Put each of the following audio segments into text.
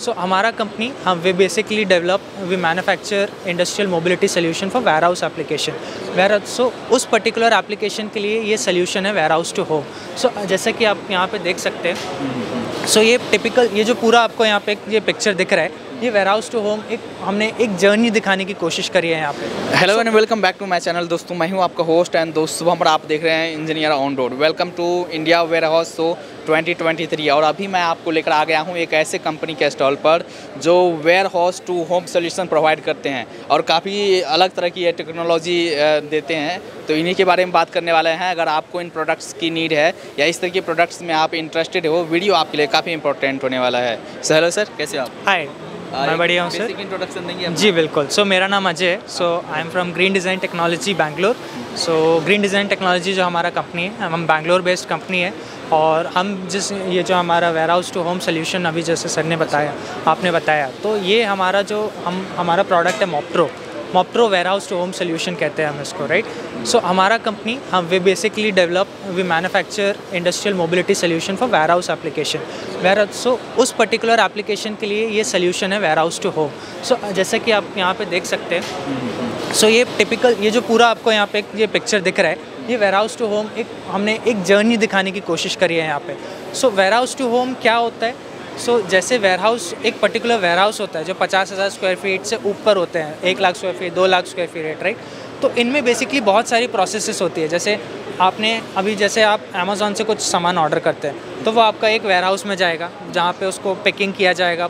सो हमारा company we basically we manufacture industrial mobility solution for warehouse application. So उस particular application के लिए ये सोल्यूशन है warehouse to home. So जैसा कि आप यहाँ पे देख सकते हैं, सो ये टिपिकल ये जो पूरा आपको यहाँ पे ये पिक्चर दिख रहा है, ये वेयर हाउस टू होम हमने एक जर्नी दिखाने की कोशिश करी है यहाँ पे। Hello and welcome back to my channel. दोस्तों मैं हूँ आपका होस्ट एंड दोस्त शुभम, आप देख रहे हैं engineer on road. Welcome to India warehouse show 2023। और अभी मैं आपको लेकर आ गया हूँ एक ऐसे कंपनी के स्टॉल पर जो warehouse to home solution provide करते हैं और काफ़ी अलग तरह की टेक्नोलॉजी देते हैं। तो इन्हीं के बारे में बात करने वाले हैं। अगर आपको इन प्रोडक्ट्स की नीड है या इस तरह के प्रोडक्ट्स में आप इंटरेस्टेड हो, वीडियो आपके लिए काफ़ी इंपॉर्टेंट होने वाला है। सो हेलो सर, कैसे आप? हाय, मैं बढ़िया हूँ सर। इंट्रोडक्शन देंगे? जी बिल्कुल। सो मेरा नाम अजय है। So I am from green design technology Bangalore. So green design technology जो हमारा कंपनी है, हम बैंगलोर बेस्ड कंपनी है। और हम ये जो हमारा warehouse to home solution अभी जैसे सर ने बताया, आपने बताया, तो ये हमारा हमारा प्रोडक्ट है Moptro warehouse to home solution कहते हैं हम इसको, राइट। सो हमारा company we basically we manufacture industrial mobility solution for warehouse application. So उस पर्टिकुलर एप्लीकेशन के लिए ये सोल्यूशन है warehouse to home. So जैसा कि आप यहाँ पे देख सकते हैं, सो ये टिपिकल ये जो पूरा आपको यहाँ पे ये पिक्चर दिख रहा है, ये वेयर हाउस टू होम हमने एक जर्नी दिखाने की कोशिश करी है यहाँ पे। So warehouse to home क्या होता है? सो जैसे वेयर हाउस, एक पर्टिकुलर वेयर हाउस होता है जो 50,000 स्क्वायर फीट से ऊपर होते हैं, 1 lakh square feet, 2 lakh square feet, right. तो इनमें बेसिकली बहुत सारी प्रोसेसेस होती है। जैसे जैसे आप अमेज़ॉन से कुछ सामान ऑर्डर करते हैं तो वो आपका एक वेयर हाउस में जाएगा जहाँ पे उसको पैकिंग किया जाएगा,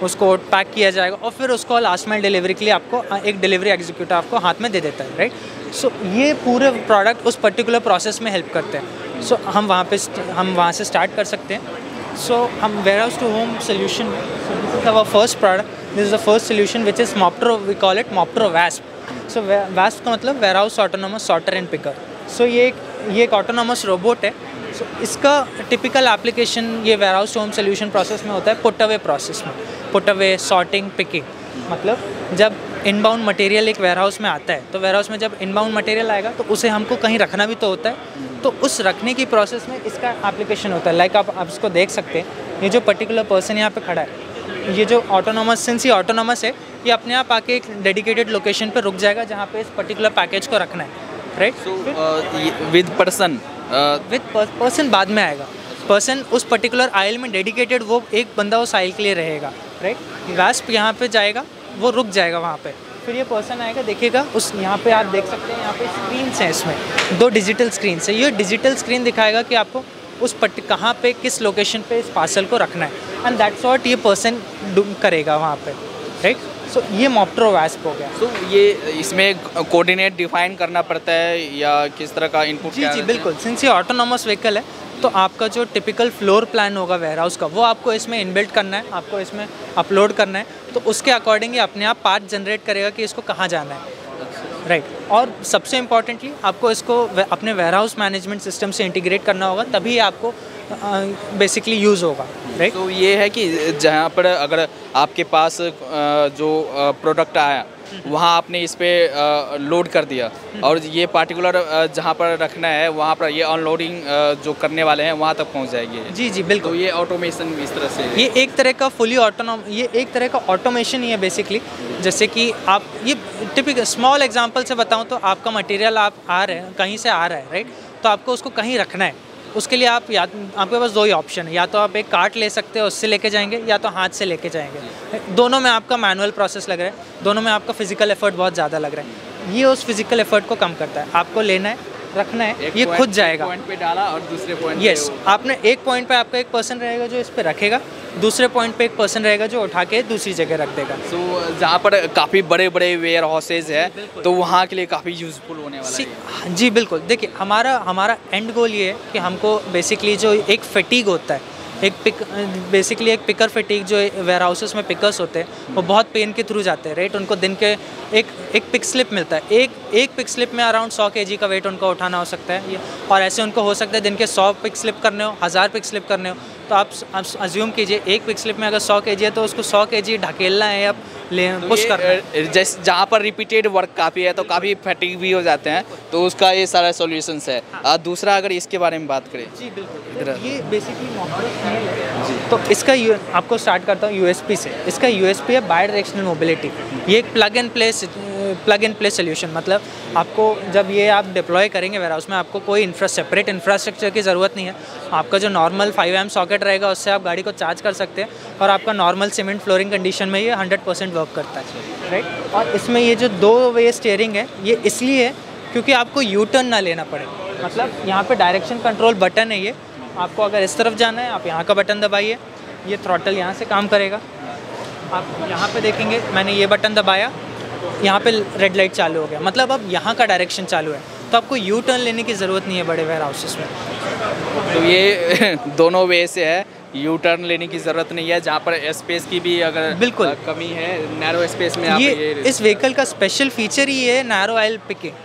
उसको पैक किया जाएगा और फिर उसको लास्ट माइल डिलीवरी के लिए आपको एक डिलीवरी एग्जीक्यूटिव आपको हाथ में दे देता है, राइट। सो ये पूरे प्रोडक्ट उस पर्टिकुलर प्रोसेस में हेल्प करते हैं। सो हम वहाँ से स्टार्ट कर सकते हैं। So हम warehouse to home solution, so this is our first product, this is the first solution which is Moptro, we call it Moptro VASP। so VASP का मतलब warehouse autonomous sorter and picker। so ये एक autonomous robot है। so इसका typical application ये warehouse to home solution process में होता है put away process में, put away, sorting, picking। मतलब जब इनबाउंड मटेरियल एक वेयरहाउस में आता है तो वेयरहाउस में जब इनबाउंड मटेरियल आएगा तो उसे हमको कहीं रखना भी तो होता है। तो उस रखने की प्रोसेस में इसका एप्लीकेशन होता है। लाइक आप इसको देख सकते हैं, ये जो पर्टिकुलर पर्सन यहाँ पे खड़ा है, ये जो ऑटोनोमस, सिंस ये ऑटोनोमस है, ये अपने आप आके एक डेडिकेटेड लोकेशन पे रुक जाएगा जहाँ पे इस पर्टिकुलर पैकेज को रखना है, राइट। सो विद पर्सन बाद में आएगा। पर्सन उस पर्टिकुलर आइल में डेडिकेटेड, वो एक बंदा उस आइल के लिए रहेगा, राइट। वास्प यहाँ पे जाएगा, वो रुक जाएगा वहाँ पे, फिर ये पर्सन आएगा, देखेगा उस, यहाँ पे आप देख सकते हैं, यहाँ पे स्क्रीन्स हैं, इसमें 2 डिजिटल स्क्रीन है। ये डिजिटल स्क्रीन दिखाएगा कि आपको उस कहाँ पे, किस लोकेशन पे इस पार्सल को रखना है, एंड दैट्स व्हाट ये पर्सन करेगा वहाँ पे, राइट। सो ये मॉप्ट्रो वास्प हो गया। सो ये इसमें कोऑर्डिनेट डिफाइन करना पड़ता है या किस तरह का इनपुट? जी बिल्कुल। सिंस ये ऑटोनोमस व्हीकल है तो आपका जो टिपिकल फ्लोर प्लान होगा वेयर हाउस का, वो आपको इसमें इनबिल्ट करना है, आपको इसमें अपलोड करना है। तो उसके अकॉर्डिंग ये अपने आप पाथ जनरेट करेगा कि इसको कहाँ जाना है, राइट। और सबसे इम्पॉर्टेंटली आपको इसको अपने वेयर हाउस मैनेजमेंट सिस्टम से इंटीग्रेट करना होगा, तभी आपको बेसिकली यूज़ होगा, राइट। तो ये है कि जहाँ पर अगर आपके पास जो प्रोडक्ट आया वहाँ आपने इस पर लोड कर दिया और ये पार्टिकुलर जहाँ पर रखना है वहाँ पर ये अनलोडिंग जो करने वाले हैं वहाँ तक पहुँच जाएगी। जी बिल्कुल। तो ये ऑटोमेशन इस तरह से, ये एक तरह का फुली ये एक तरह का ऑटोमेशन ही है बेसिकली। जैसे कि आप ये टिपिकल स्मॉल एग्जांपल से बताऊँ तो आपका मटेरियल कहीं से आ रहा है, राइट। तो आपको उसको कहीं रखना है, उसके लिए आपके पास 2 ही ऑप्शन है, या तो आप एक कार्ट ले सकते हो, उससे लेके जाएंगे, या तो हाथ से लेके जाएंगे। दोनों में आपका मैनुअल प्रोसेस लग रहा है, दोनों में आपका फिजिकल एफर्ट बहुत ज़्यादा लग रहा है। ये उस फिजिकल एफर्ट को कम करता है। आपको लेना है, रखना है, ये खुद जाएगा। पॉइंट पे डाला और दूसरे पॉइंट यस, आपने एक पॉइंट पे आपका एक पर्सन रहेगा जो इस पे रखेगा, दूसरे पॉइंट पे एक पर्सन रहेगा जो उठा के दूसरी जगह रख देगा। सो जहाँ पर काफ़ी बड़े बड़े वेयर हाउसेज है तो वहाँ के लिए काफ़ी यूजफुल होने वाला है। जी बिल्कुल। देखिए हमारा एंड गोल ये है कि हमको बेसिकली जो एक फटीग होता है, बेसिकली एक पिकर फटीग, जो वेयर हाउसेस में पिकर्स होते हैं वो बहुत पेन के थ्रू जाते हैं, राइट। उनको दिन के एक पिक स्लिप मिलता है, एक पिक स्लिप में अराउंड 100 kg का वेट उनको उठाना हो सकता है, और ऐसे उनको हो सकता है दिन के 100 पिक स्लिप करने हो, 1000 पिक स्लिप करने हो। तो आप अज्यूम कीजिए एक पिक स्लिप में अगर 100 kg है तो उसको 100 kg ढकेलना है या पुश करना है। जैसे जहाँ पर रिपीटेड वर्क काफ़ी है तो काफ़ी फैटिग भी हो जाते हैं, तो उसका ये सारा सॉल्यूशंस है। दूसरा अगर इसके बारे में बात करें। जी बिल्कुल, ये बेसिकली मोटरो स्नेल है। तो इसका आपको स्टार्ट करता हूँ यूएसपी से। इसका यूएसपी है बाई डायरेक्शनल मोबिलिटी। ये एक प्लग एंड प्ले सोल्यूशन, मतलब आपको जब ये आप डिप्लॉय करेंगे वेयरहाउस में, आपको कोई सेपरेट इंफ्रास्ट्रक्चर की ज़रूरत नहीं है। आपका जो नॉर्मल 5 amp सॉकेट रहेगा उससे आप गाड़ी को चार्ज कर सकते हैं, और आपका नॉर्मल सीमेंट फ्लोरिंग कंडीशन में ये 100% वर्क करता है, राइट। और इसमें ये जो 2 वे स्टीयरिंग है ये इसलिए है क्योंकि आपको यू टर्न ना लेना पड़े। मतलब यहाँ पे डायरेक्शन कंट्रोल बटन है, ये आपको अगर इस तरफ जाना है आप यहाँ का बटन दबाइए, ये थ्रॉटल यहाँ से काम करेगा। आप यहाँ पे देखेंगे मैंने ये बटन दबाया, यहाँ पे रेड लाइट चालू हो गया, मतलब अब यहाँ का डायरेक्शन चालू है, तो आपको यू टर्न लेने की ज़रूरत नहीं है बड़े वेयर हाउसेस में। तो ये दोनों वे से है, यू टर्न लेने की ज़रूरत नहीं है। जहाँ पर स्पेस की भी अगर बिल्कुल कमी है, नैरो स्पेस में आप ये इस व्हीकल का स्पेशल फीचर ही है नैरो आइल पिकिंग।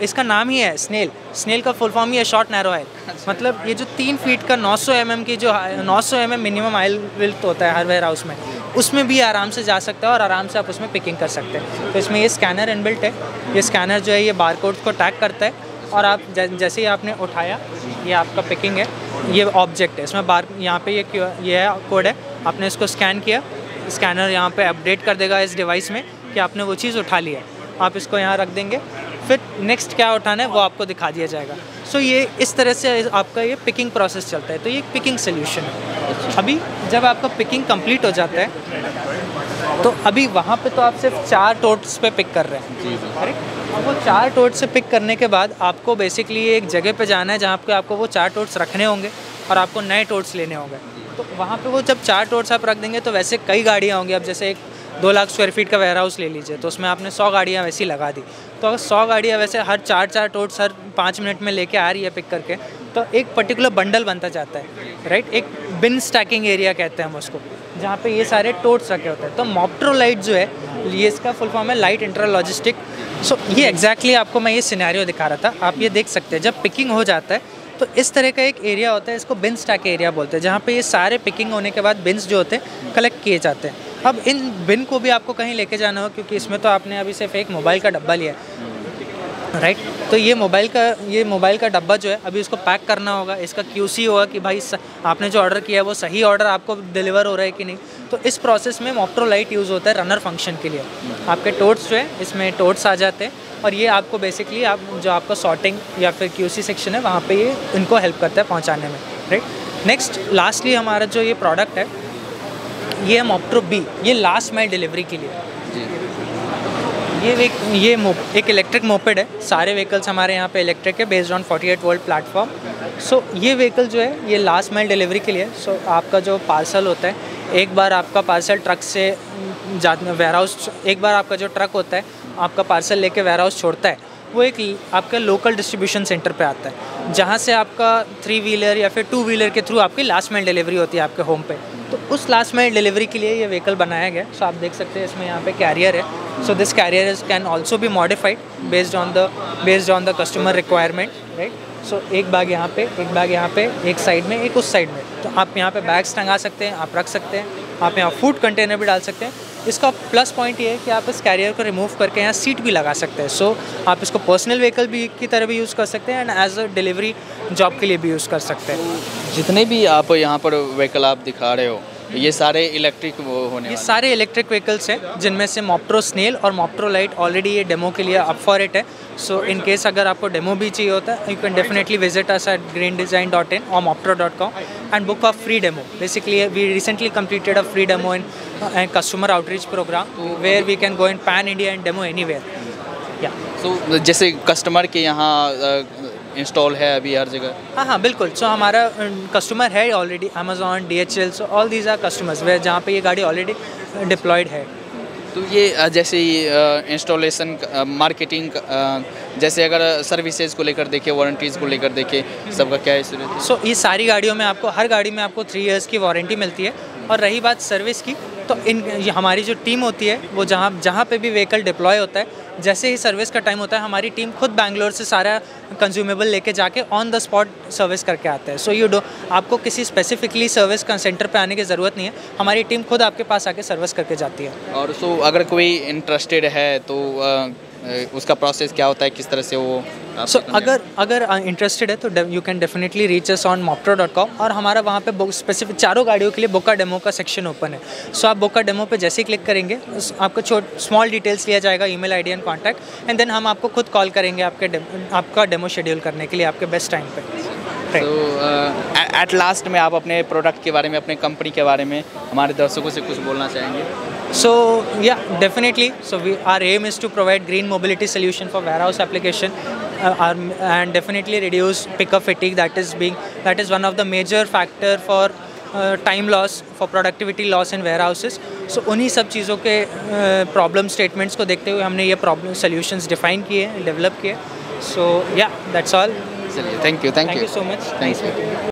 इसका नाम ही है स्नेल का फुल फॉर्म ही है शॉर्ट नैरो आइल। मतलब ये जो 3 फीट का 900 mm की जो 900 mm मिनिमम आइल विड्थ होता है हर वेयर हाउस में, उसमें भी आराम से जा सकता है और आराम से आप उसमें पिकिंग कर सकते हैं। तो इसमें ये स्कैनर इनबिल्ट है। ये स्कैनर जो है ये बारकोड को टैग करता है, और आप जैसे ही आपने उठाया ये आपका पिकिंग है, ये ऑब्जेक्ट है, इसमें यहाँ पे ये है कोड है, आपने इसको स्कैन किया, स्कैनर यहाँ पे अपडेट कर देगा इस डिवाइस में कि आपने वो चीज़ उठा ली है। आप इसको यहाँ रख देंगे, फिर नेक्स्ट क्या उठाना है वो आपको दिखा दिया जाएगा। सो ये इस तरह से आपका ये पिकिंग प्रोसेस चलता है। तो ये एक पिकिंग सोल्यूशन है। अभी जब आपका पिकिंग कंप्लीट हो जाता है तो अभी वहाँ पे तो आप सिर्फ 4 टोट्स पे पिक कर रहे हैं, करेक्ट। और वो 4 टोट्स से पिक करने के बाद आपको बेसिकली एक जगह पे जाना है जहाँ पे आपको वो 4 टोट्स रखने होंगे और आपको नए टोट्स लेने होंगे। तो वहाँ पे वो जब 4 टोट्स आप रख देंगे तो वैसे कई गाड़ियाँ होंगी। अब जैसे एक 2 लाख स्क्वायर फीट का वेयर हाउस ले लीजिए, तो उसमें आपने 100 गाड़ियाँ वैसी लगा दी। तो अगर 100 गाड़ियाँ वैसे हर 4 टोट्स हर 5 मिनट में लेके आ रही है पिक करके, तो एक पर्टिकुलर बंडल बनता जाता है, राइट। एक बिन स्टैकिंग एरिया कहते हैं हम उसको, जहाँ पे ये सारे टोट्स रखे होते हैं। तो मोप्ट्रो लाइट जो है ये इसका फुल फॉर्म है लाइट इंट्रा लॉजिस्टिक। सो ये एग्जैक्टली आपको मैं ये सिनेरियो दिखा रहा था। आप ये देख सकते हैं जब पिकिंग हो जाता है तो इस तरह का एक एरिया होता है, इसको बिन स्टैक एरिया बोलते हैं, जहाँ पे ये सारे पिकिंग होने के बाद बिन्स जो होते हैं कलेक्ट किए जाते हैं। अब इन बिन को भी आपको कहीं लेके जाना हो, क्योंकि इसमें तो आपने अभी सिर्फ एक मोबाइल का डब्बा लिया है, राइट। तो ये मोबाइल का डब्बा जो है अभी इसको पैक करना होगा, इसका QC होगा कि भाई आपने जो ऑर्डर किया है वो सही ऑर्डर आपको डिलीवर हो रहा है कि नहीं। तो इस प्रोसेस में मोप्ट्रो लाइट यूज़ होता है रनर फंक्शन के लिए। आपके टोट्स जो है इसमें टोट्स आ जाते हैं, और ये आपको बेसिकली आप जो आपका सॉर्टिंग या फिर QC सेक्शन है वहाँ पे ये इनको हेल्प करता है पहुँचाने में, राइट। नेक्स्ट लास्टली हमारा जो ये प्रोडक्ट है ये है मोप्ट्रो B। ये लास्ट माइल डिलीवरी के लिए ये एक इलेक्ट्रिक मोपेड है। सारे व्हीकल्स हमारे यहाँ पे इलेक्ट्रिक है, बेस्ड ऑन 48 वोल्ट प्लेटफॉर्म। सो ये व्हीकल जो है ये लास्ट माइल डिलीवरी के लिए। सो आपका जो पार्सल होता है, एक बार आपका पार्सल ट्रक से वेयर हाउस, एक बार आपका जो ट्रक होता है आपका पार्सल लेके वेयर हाउस छोड़ता है, वो एक आपका लोकल डिस्ट्रीब्यूशन सेंटर पे आता है, जहाँ से आपका 3 व्हीलर या फिर 2 व्हीलर के थ्रू आपकी लास्ट माइल डिलीवरी होती है आपके होम पे। तो उस लास्ट माइल डिलीवरी के लिए ये व्हीकल बनाया गया। सो आप देख सकते हैं इसमें यहाँ पे कैरियर है। So this carrier can also be modified based on the customer requirement, right. So एक बैग यहाँ पे, एक बैग यहाँ पे, एक साइड में, एक उस साइड में। तो आप यहाँ पे बैग्स टंगा सकते हैं, आप रख सकते हैं, आप यहाँ फूड कंटेनर भी डाल सकते हैं। इसका प्लस पॉइंट ये है कि आप इस कैरियर को रिमूव करके यहाँ सीट भी लगा सकते हैं। सो आप इसको पर्सनल व्हीकल भी की तरह भी यूज़ कर सकते हैं and as a delivery job के लिए भी यूज़ कर सकते हैं। जितने भी आप यहाँ पर व्हीकल आप दिखा रहे हो ये सारे इलेक्ट्रिक होने ये सारे इलेक्ट्रिक व्हीकल्स हैं, जिनमें से मोप्ट्रो स्नेल और मोप्ट्रो लाइट ऑलरेडी ये डेमो के लिए अप फॉर इट है। सो इन केस अगर आपको डेमो भी चाहिए होता है, you can definitely visit us at greendesign.in or moptro.com and book a free demo. Basically we recently completed a free demo in a customer outreach program where we can go in pan India and demo anywhere. Yeah. So जैसे customer के यहाँ install है अभी हर जगह? हाँ बिल्कुल। सो हमारा customer है already Amazon, DHL, so all these are customers वे जहाँ पे ये गाड़ी ऑलरेडी डिप्लॉयड है। तो ये जैसे इंस्टॉलेशन मार्केटिंग जैसे अगर सर्विसेज को लेकर देखें, वारंटीज़ को लेकर देखें, सबका क्या इशू रहता है? सो ये सारी गाड़ियों में आपको, हर गाड़ी में आपको 3 इयर्स की वारंटी मिलती है। और रही बात सर्विस की, तो ये हमारी जो टीम होती है वो जहाँ पे भी व्हीकल डिप्लॉय होता है, जैसे ही सर्विस का टाइम होता है हमारी टीम खुद बैंगलोर से सारा कंज्यूमेबल लेके जाके ऑन द स्पॉट सर्विस करके आते हैं। सो आपको किसी स्पेसिफिकली सर्विस का सेंटर पे आने की ज़रूरत नहीं है, हमारी टीम खुद आपके पास आके सर्विस करके जाती है। और अगर कोई इंटरेस्टेड है तो उसका प्रोसेस क्या होता है, किस तरह से वो अगर इंटरेस्टेड है तो you can definitely reach us on moptro.com, और हमारा वहाँ पे स्पेसिफिक चारों गाड़ियों के लिए बुक का डेमो का सेक्शन ओपन है। सो आप बुक का डेमो पे जैसे ही क्लिक करेंगे आपको स्मॉल डिटेल्स लिया जाएगा, email ID and contact, and then हम आपको खुद कॉल करेंगे आपका डेमो शेड्यूल करने के लिए आपके बेस्ट टाइम पे। तो एट लास्ट में आप अपने प्रोडक्ट के बारे में, अपने कंपनी के बारे में हमारे दर्शकों से कुछ बोलना चाहेंगे? So yeah, definitely. So our aim is to provide green mobility solution for warehouse application, and definitely reduce pickup fatigue. That is one of the major factor for time loss, for productivity loss in warehouses. So उन्हीं सब चीज़ों के problem statements को देखते हुए हमने ये problem solutions define किए, develop किए. So yeah, that's all. चलिए, thank you so much. Thank you.